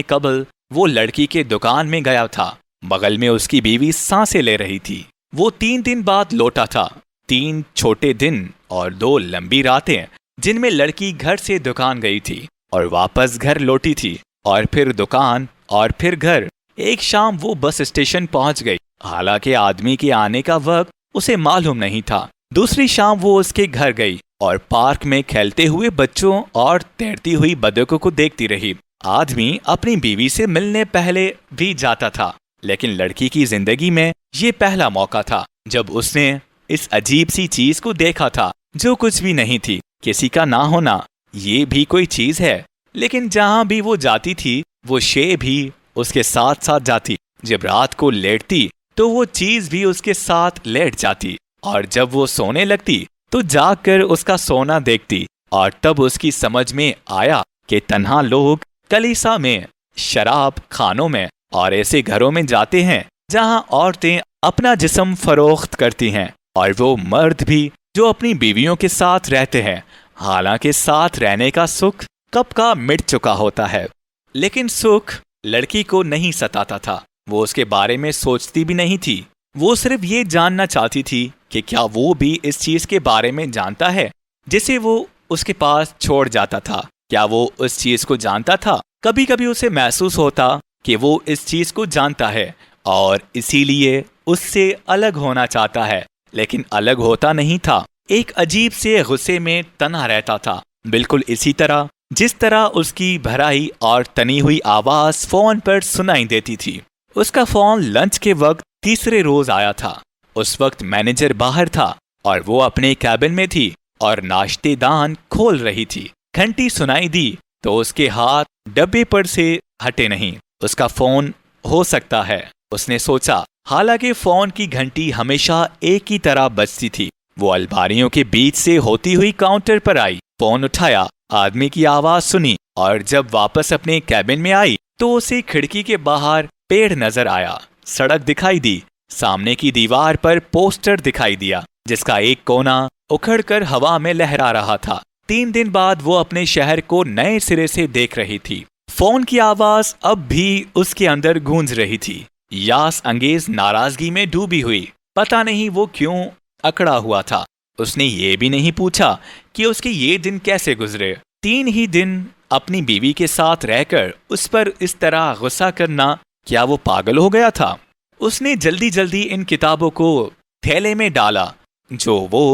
कबल वो लड़की के दुकान में गया था। बगल में उसकी बीवी सांसें ले रही थी। वो 3 दिन बाद लौटा था। 3 छोटे दिन और 2 लंबी रातें जिनमें लड़की घर से दुकान गई थी और वापस घर लौटी थी, और फिर दुकान और फिर घर। एक शाम वो बस स्टेशन पहुंच गई। हालांकि आदमी के आने का वक्त उसे मालूम नहीं था। दूसरी शाम वो उसके घर गई और पार्क में खेलते हुए बच्चों और तैरती हुई बतखों को देखती रही। आदमी अपनी बीवी से मिलने पहले भी जाता था, लेकिन लड़की की जिंदगी में ये पहला मौका था जब उसने इस अजीब सी चीज को देखा था जो कुछ भी नहीं थी। किसी का ना होना ये भी कोई चीज है, लेकिन जहां भी वो जाती थी वो शे भी उसके साथ साथ जाती। जब रात को लेटती तो वो चीज भी उसके साथ लेट जाती, और जब वो सोने लगती तो जागकर उसका सोना देखती। और तब उसकी समझ में आया कि तन्हा लोग कलीसा में, शराब खानों में और ऐसे घरों में जाते हैं जहां औरतें अपना जिस्म फरोख्त करती हैं, और वो मर्द भी जो अपनी बीवियों के साथ रहते हैं। हालांकि साथ रहने का सुख कब का मिट चुका होता है, लेकिन सुख लड़की को नहीं सताता था। वो उसके बारे में सोचती भी नहीं थी। वो सिर्फ ये जानना चाहती थी कि क्या वो भी इस चीज के बारे में जानता है जिसे वो उसके पास छोड़ जाता था। क्या वो उस चीज को जानता था? कभी कभी उसे महसूस होता कि वो इस चीज को जानता है और इसीलिए उससे अलग होना चाहता है, लेकिन अलग होता नहीं था। एक अजीब से गुस्से में तना रहता था, बिल्कुल इसी तरह जिस तरह उसकी भराई और तनी हुई आवाज फोन पर सुनाई देती थी। उसका फोन लंच के वक्त तीसरे रोज आया था। उस वक्त मैनेजर बाहर था और वो अपने कैबिन में थी और नाश्तेदान खोल रही थी। घंटी सुनाई दी तो उसके हाथ डब्बे पर से हटे नहीं। उसका फोन हो सकता है, उसने सोचा। हालांकि फोन की घंटी हमेशा एक ही तरह बजती थी। वो अलमारियों के बीच से होती हुई काउंटर पर आई, फोन उठाया, आदमी की आवाज सुनी, और जब वापस अपने कैबिन में आई तो उसे खिड़की के बाहर पेड़ नजर आया, सड़क दिखाई दी, सामने की दीवार पर पोस्टर दिखाई दिया जिसका एक कोना उखड़कर हवा में लहरा रहा था। 3 दिन बाद वो अपने शहर को नए सिरे से देख रही थी। फोन की आवाज अब भी उसके अंदर गूंज रही थी, यास अंगेज नाराजगी में डूबी हुई। पता नहीं वो क्यों अकड़ा हुआ था। उसने ये भी नहीं पूछा कि उसके ये दिन कैसे गुजरे। 3 ही दिन अपनी बीवी के साथ रहकर उस पर इस तरह गुस्सा करना, क्या वो पागल हो गया था? उसने जल्दी जल्दी इन किताबों को थैले में डाला जो वो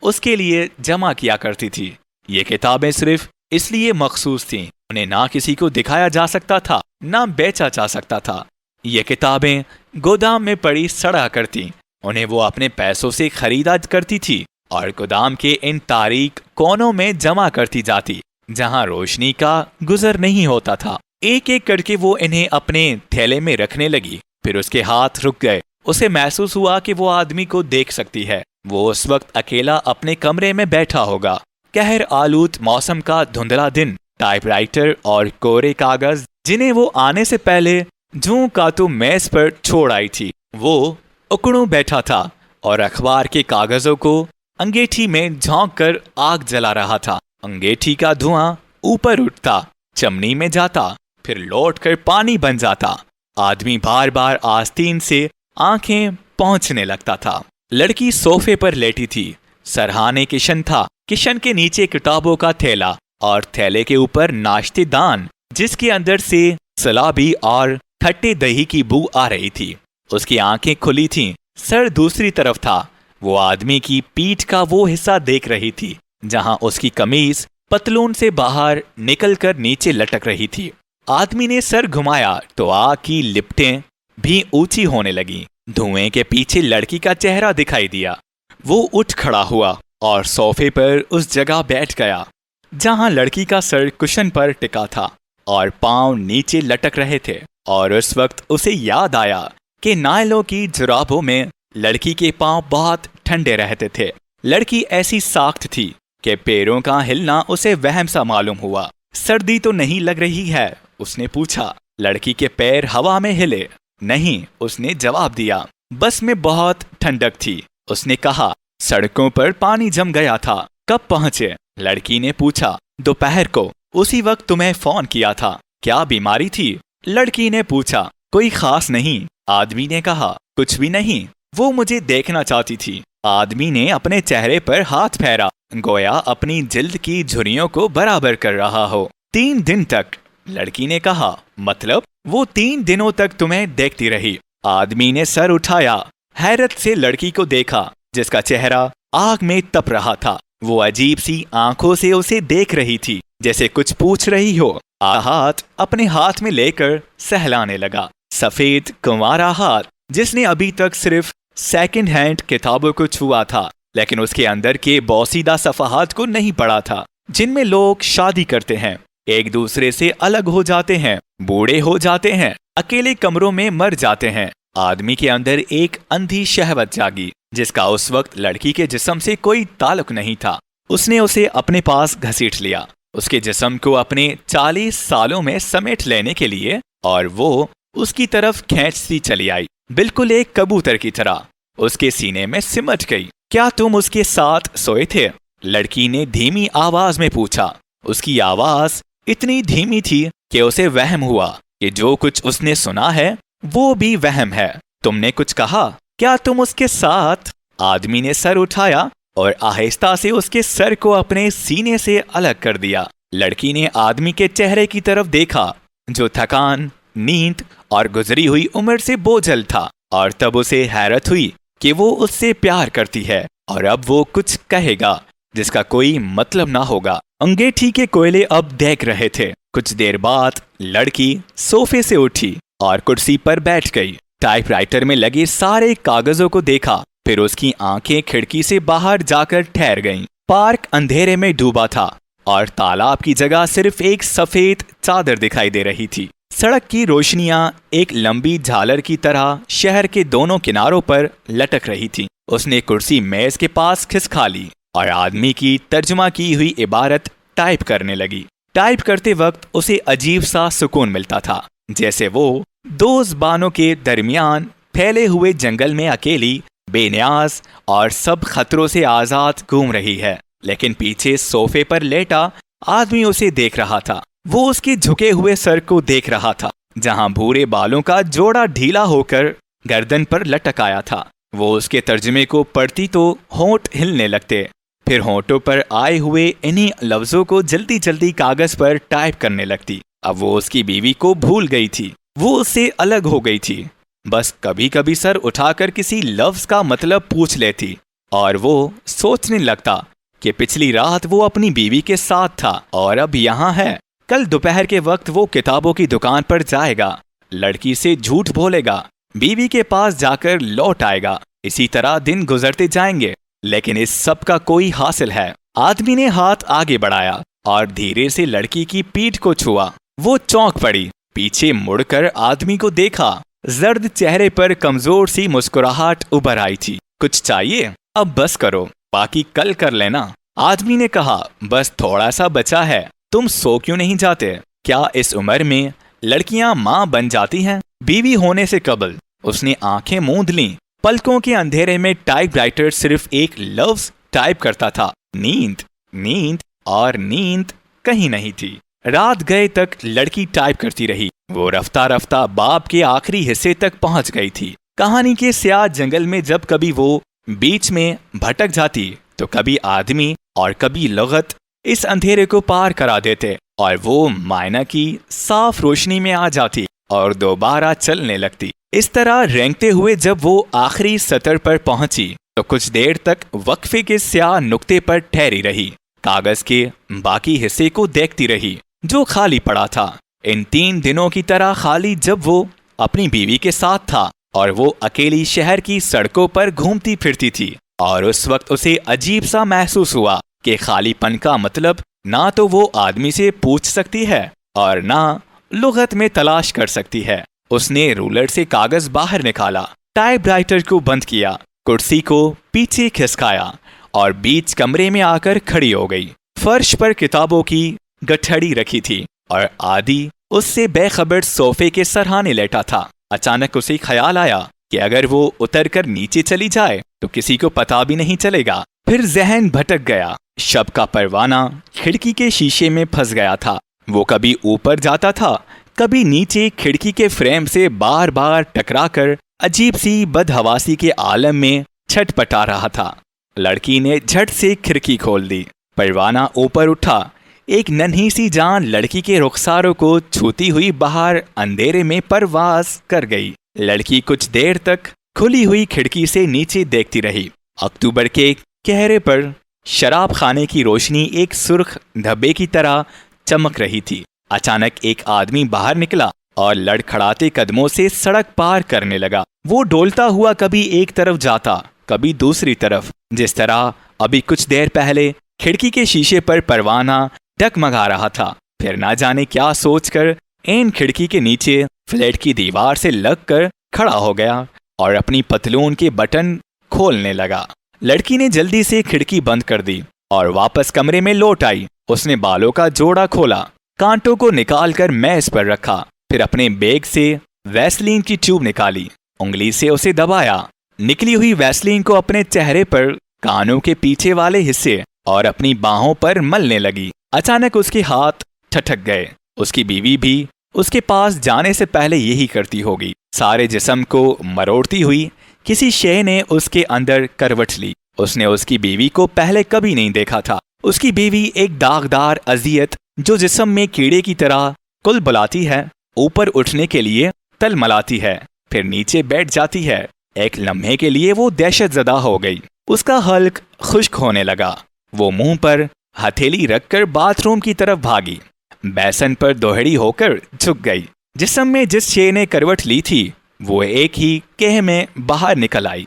उसके लिए जमा किया करती थी। ये किताबें सिर्फ इसलिए मखसूस थीं, उन्हें ना किसी को दिखाया जा सकता था, ना बेचा जा सकता था। ये किताबें गोदाम में पड़ी सड़ा करती, उन्हें वो अपने पैसों से खरीदा करती थी और गोदाम के इन तारीक कोनों में जमा करती जाती, जहां रोशनी का गुजर नहीं होता था। एक एक करके वो इन्हें अपने थैले में रखने लगी। फिर उसके हाथ रुक गए। उसे महसूस हुआ कि वो आदमी को देख सकती है। वो उस वक्त अकेला अपने कमरे में बैठा होगा। कहर आलूद मौसम का धुंधला दिन, टाइपराइटर और कोरे कागज जिन्हें वो आने से पहले जूं का तो मेज पर छोड़ आई थी, वो उकड़ू बैठा था और अखबार के कागजों को अंगीठी में झोंक कर आग जला रहा था। अंगीठी का धुआं ऊपर उठता, चमनी में जाता, फिर लौटकर पानी बन जाता। आदमी बार बार आस्तीन से आंखें पहुंचने लगता था। लड़की सोफे पर लेटी थी। सरहाने किशन था। किशन के नीचे किताबों का थैला और थैले के ऊपर नाश्तेदान, जिसके अंदर से सलाबी और खट्टे दही की बू आ रही थी। उसकी आंखें खुली थीं। सर दूसरी तरफ था। वो आदमी की पीठ का वो हिस्सा देख रही थी जहां उसकी कमीज पतलून से बाहर निकलकर नीचे लटक रही थी। आदमी ने सर घुमाया तो आग की लिपटें भी ऊंची होने लगी। धुएं के पीछे लड़की का चेहरा दिखाई दिया। वो उठ खड़ा हुआ और सोफे पर उस जगह बैठ गया जहां लड़की का सर कुशन पर टिका था और पांव नीचे लटक रहे थे। और उस वक्त उसे याद आया कि नायलों की जुराबों में लड़की के पांव बहुत ठंडे रहते थे। लड़की ऐसी साख्त थी कि पैरों का हिलना उसे वहम सा मालूम हुआ। सर्दी तो नहीं लग रही है? उसने पूछा। लड़की के पैर हवा में हिले। नहीं, उसने जवाब दिया। बस में बहुत ठंडक थी। उसने कहा, सड़कों पर पानी जम गया था। कब पहुंचे? लड़की ने पूछा। दोपहर को। उसी वक्त तुम्हें फोन किया था। क्या बीमारी थी? लड़की ने पूछा। कोई खास नहीं। आदमी ने कहा। कुछ भी नहीं, वो मुझे देखना चाहती थी। आदमी ने अपने चेहरे पर हाथ फेरा, गोया अपनी जिल्द की झुर्रियों को बराबर कर रहा हो। 3 दिन तक? लड़की ने कहा। मतलब? वो 3 दिनों तक तुम्हें देखती रही। आदमी ने सर उठाया। हैरत से लड़की को देखा जिसका चेहरा आग में तप रहा था। वो अजीब सी आंखों से उसे देख रही थी, जैसे कुछ पूछ रही हो। हाथ अपने हाथ में लेकर सहलाने लगा। सफेद कुंवारा हाथ जिसने अभी तक सिर्फ सेकंड हैंड किताबों को छुआ था, लेकिन उसके अंदर के बोसीदा सफहात को नहीं पढ़ा था, जिनमें लोग शादी करते हैं, एक दूसरे से अलग हो जाते हैं, बूढ़े हो जाते हैं, अकेले कमरों में मर जाते हैं। आदमी के अंदर एक अंधी शहवत जागी जिसका उस वक्त लड़की के जिस्म से कोई ताल्लुक नहीं था। उसने उसे अपने पास घसीट लिया, उसके जिस्म को अपने 40 सालों में समेट लेने के लिए, और वो उसकी तरफ खींचती चली आई, बिल्कुल एक कबूतर की तरह। उसके सीने में सिमट गई। क्या तुम उसके साथ सोए थे? लड़की ने धीमी आवाज में पूछा। उसकी आवाज इतनी धीमी थी कि उसे वहम हुआ कि जो कुछ उसने सुना है वो भी वहम है। तुमने कुछ कहा? क्या तुम उसके साथ? आदमी ने सर उठाया और आहिस्ता से उसके सर को अपने सीने से अलग कर दिया। लड़की ने आदमी के चेहरे की तरफ देखा जो थकान, नींद और गुजरी हुई उम्र से बोझल था, और तब उसे हैरत हुई कि वो उससे प्यार करती है और अब वो कुछ कहेगा जिसका कोई मतलब ना होगा। अंगीठी के कोयले अब देख रहे थे। कुछ देर बाद लड़की सोफे से उठी और कुर्सी पर बैठ गई। टाइपराइटर में लगे सारे कागजों को देखा, फिर उसकी आंखें खिड़की से बाहर जाकर ठहर गईं। पार्क अंधेरे में डूबा था और तालाब की जगह सिर्फ एक सफेद चादर दिखाई दे रही थी। सड़क की रोशनियां एक लंबी झालर की तरह शहर के दोनों किनारों पर लटक रही थी। उसने कुर्सी मेज के पास खिसका ली और आदमी की तर्जुमा की हुई इबारत टाइप करने लगी। टाइप करते वक्त उसे अजीब सा सुकून मिलता था, जैसे वो 2 ज़बानों के दरमियान फैले हुए जंगल में अकेली, बेनियाज और सब खतरों से आजाद घूम रही है। लेकिन पीछे सोफे पर लेटा आदमी उसे देख रहा था। वो उसके झुके हुए सर को देख रहा था, जहां भूरे बालों का जोड़ा ढीला होकर गर्दन पर लटक आया था। वो उसके तर्जुमे को पढ़ती तो होंठ हिलने लगते, फिर होंठों पर आए हुए इन्हीं लफ्जों को जल्दी जल्दी कागज पर टाइप करने लगती। अब वो उसकी बीवी को भूल गई थी। वो उससे अलग हो गई थी। बस कभी कभी सर उठाकर किसी लफ्ज का मतलब पूछ लेती, और वो सोचने लगता कि पिछली रात वो अपनी बीवी के साथ था और अब यहाँ है। कल दोपहर के वक्त वो किताबों की दुकान पर जाएगा, लड़की से झूठ बोलेगा, बीवी के पास जाकर लौट आएगा। इसी तरह दिन गुजरते जाएंगे, लेकिन इस सब का कोई हासिल है। आदमी ने हाथ आगे बढ़ाया और धीरे से लड़की की पीठ को छुआ। वो चौंक पड़ी, पीछे मुड़कर आदमी को देखा। जर्द चेहरे पर कमजोर सी मुस्कुराहट उभर आई थी। कुछ चाहिए? अब बस करो, बाकी कल कर लेना। आदमी ने कहा, बस थोड़ा सा बचा है, तुम सो क्यों नहीं जाते? क्या इस उम्र में लड़कियां माँ बन जाती हैं? बीवी होने से कबल उसने आंखें मूंद लीं। पलकों के अंधेरे में टाइपराइटर सिर्फ एक लफ्ज टाइप करता था, नींद। नींद और नींद कहीं नहीं थी। रात गए तक लड़की टाइप करती रही। वो रफ्ता रफ्ता बाप के आखिरी हिस्से तक पहुंच गई थी। कहानी के स्याह जंगल में जब कभी वो बीच में भटक जाती तो कभी आदमी और कभी लुगत इस अंधेरे को पार करा देते और वो मायना की साफ रोशनी में आ जाती और दोबारा चलने लगती। इस तरह रेंगते हुए जब वो आखिरी सतर पर पहुंची तो कुछ देर तक वक्फे के स्याह नुक्ते पर ठहरी रही। कागज के बाकी हिस्से को देखती रही जो खाली पड़ा था। इन 3 दिनों की तरह खाली जब वो अपनी बीवी के साथ था और वो अकेली शहर की सड़कों पर घूमती फिरती थी। और उस वक्त उसे अजीब सा महसूस हुआ कि खालीपन का मतलब ना तो वो आदमी से पूछ सकती है और ना लुगत में तलाश कर सकती है। उसने रूलर से कागज बाहर निकाला, टाइपराइटर को बंद किया, कुर्सी को पीछे खिसकाया और बीच कमरे में आकर खड़ी हो गई। फर्श पर किताबों की गठड़ी रखी थी और आदि उससे बेखबर सोफे के सरहाने लेटा था। अचानक उसे ख्याल आया कि अगर वो उतरकर नीचे चली जाए तो किसी को पता भी नहीं चलेगा। फिर जहन भटक गया। शब का परवाना खिड़की के शीशे में फंस गया था। वो कभी ऊपर जाता था, कभी नीचे खिड़की के फ्रेम से बार बार टकराकर अजीब सी बदहवासी के आलम में छटपटा रहा था। लड़की ने झट से खिड़की खोल दी। परवाना ऊपर उठा। एक नन्ही सी जान लड़की के रुखसारों को छूती हुई बाहर अंधेरे में परवास कर गई। लड़की कुछ देर तक खुली हुई खिड़की से नीचे देखती रही। अक्टूबर के चेहरे पर शराब खाने की रोशनी एक सुर्ख धब्बे की तरह चमक रही थी। अचानक एक आदमी बाहर निकला और लड़खड़ाते कदमों से सड़क पार करने लगा। वो डोलता हुआ कभी एक तरफ जाता, कभी दूसरी तरफ, जिस तरह अभी कुछ देर पहले खिड़की के शीशे पर परवाना डगमगा रहा था। फिर ना जाने क्या सोचकर इन खिड़की के नीचे फ्लैट की दीवार से लगकर खड़ा हो गया और अपनी पतलून के बटन खोलने लगा। लड़की ने जल्दी से खिड़की बंद कर दी और वापस कमरे में लौट आई। उसने बालों का जोड़ा खोला, कांटों को निकालकर मेज पर रखा, फिर अपने बैग से वैसलीन की ट्यूब निकाली, उंगली से उसे दबाया। निकली हुई वैसलीन को अपने चेहरे पर, कानों के पीछे वाले हिस्से और अपनी बाहों पर मलने लगी। अचानक उसके हाथ ठठक गए। उसकी बीवी भी उसके पास जाने से पहले यही करती होगी। सारे जिस्म को मरोड़ती हुई किसी शय ने उसके अंदर करवट ली। उसने उसकी बीवी को पहले कभी नहीं देखा था। उसकी बीवी एक दागदार अजियत जो जिस्म में कीड़े की तरह कुल बुलाती है, ऊपर उठने के लिए तल मलाती है, फिर नीचे बैठ जाती है। एक लम्हे के लिए वो दहशतजदा हो गई। उसका हल्क खुश्क होने लगा। वो मुंह पर हथेली रखकर बाथरूम की तरफ भागी। बैसन पर दोहरी होकर झुक गई। जिस्म में जिस शे ने करवट ली थी वो एक ही केह में बाहर निकल आई,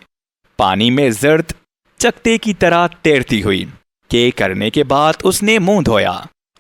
पानी में जर्द चकते की तरह तैरती हुई। के करने के बाद उसने मुंह धोया,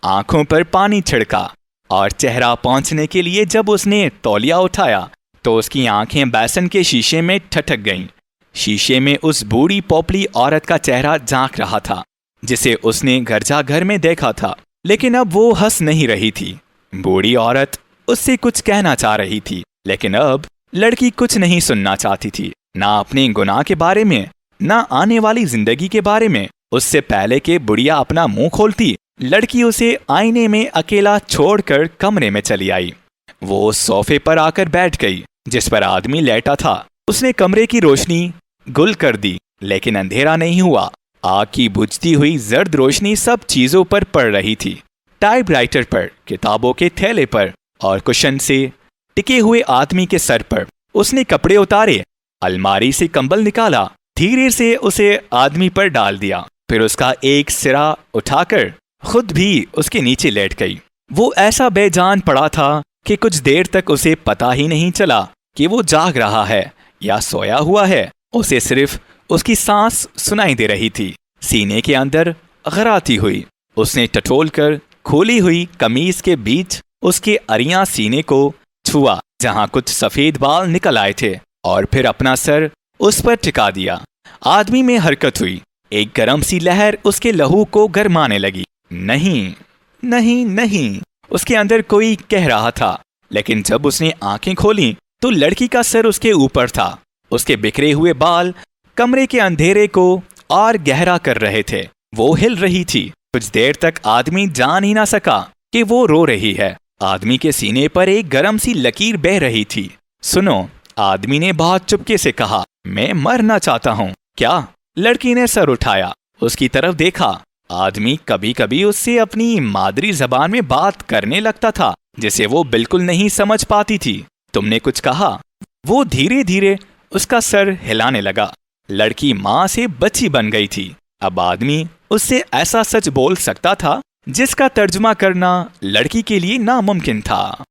आंखों पर पानी छिड़का और चेहरा पहुंचने के लिए जब उसने तौलिया उठाया तो उसकी आंखें बैसन के शीशे में ठठक गईं। शीशे में उस बूढ़ी पोपली औरत का चेहरा झांक रहा था जिसे उसने घर में देखा था, लेकिन अब वो हंस नहीं रही थी। बूढ़ी औरत उससे कुछ कहना चाह रही थी, लेकिन अब लड़की कुछ नहीं सुनना चाहती थी, ना अपने गुनाह के बारे में, ना आने वाली जिंदगी के बारे में। उससे पहले कि बुढ़िया अपना मुंह खोलती, लड़की उसे आईने में अकेला छोड़कर कमरे में चली आई। वो सोफे पर आकर बैठ गई जिस पर आदमी लेटा था। उसने कमरे की रोशनी गुल कर दी, लेकिन अंधेरा नहीं हुआ। आग की बुझती हुई जर्द रोशनी सब चीजों पर पड़ रही थी, टाइपराइटर पर, किताबों के थैले पर और कुशन से टिके हुए आदमी के सर पर। उसने कपड़े उतारे, अलमारी से कंबल निकाला धीरे से उसे आदमी पर डाल दिया। फिर उसका एक सिरा उठाकर खुद भी उसके नीचे लेट गई। वो ऐसा बेजान पड़ा था कि कुछ देर तक उसे पता ही नहीं चला कि वो जाग रहा है या सोया हुआ है। उसे सिर्फ उसकी सांस सुनाई दे रही थी, सीने के अंदर गराती हुई। उसने टटोलकर खोली हुई कमीज के बीच उसके अरियां सीने को छुआ जहां कुछ सफेद बाल निकल आए थे, और फिर अपना सर उस पर टिका दिया। आदमी में हरकत हुई। एक गरम सी लहर उसके लहू को गरमाने लगी। नहीं नहीं नहीं, उसके अंदर कोई कह रहा था। लेकिन जब उसने आंखें खोली तो लड़की का सर उसके ऊपर था। उसके बिखरे हुए बाल कमरे के अंधेरे को और गहरा कर रहे थे। वो हिल रही थी। कुछ देर तक आदमी जान ही ना सका कि वो रो रही है। आदमी के सीने पर एक गरम सी लकीर बह रही थी। सुनो, आदमी ने बहुत चुपके से कहा, मैं मरना चाहता हूँ। क्या? लड़की ने सर उठाया, उसकी तरफ देखा। आदमी कभी कभी उससे अपनी मादरी जबान में बात करने लगता था जिसे वो बिल्कुल नहीं समझ पाती थी। तुमने कुछ कहा? वो धीरे धीरे उसका सर हिलाने लगा। लड़की माँ से बच्ची बन गई थी। अब आदमी उससे ऐसा सच बोल सकता था जिसका तर्जुमा करना लड़की के लिए नामुमकिन था।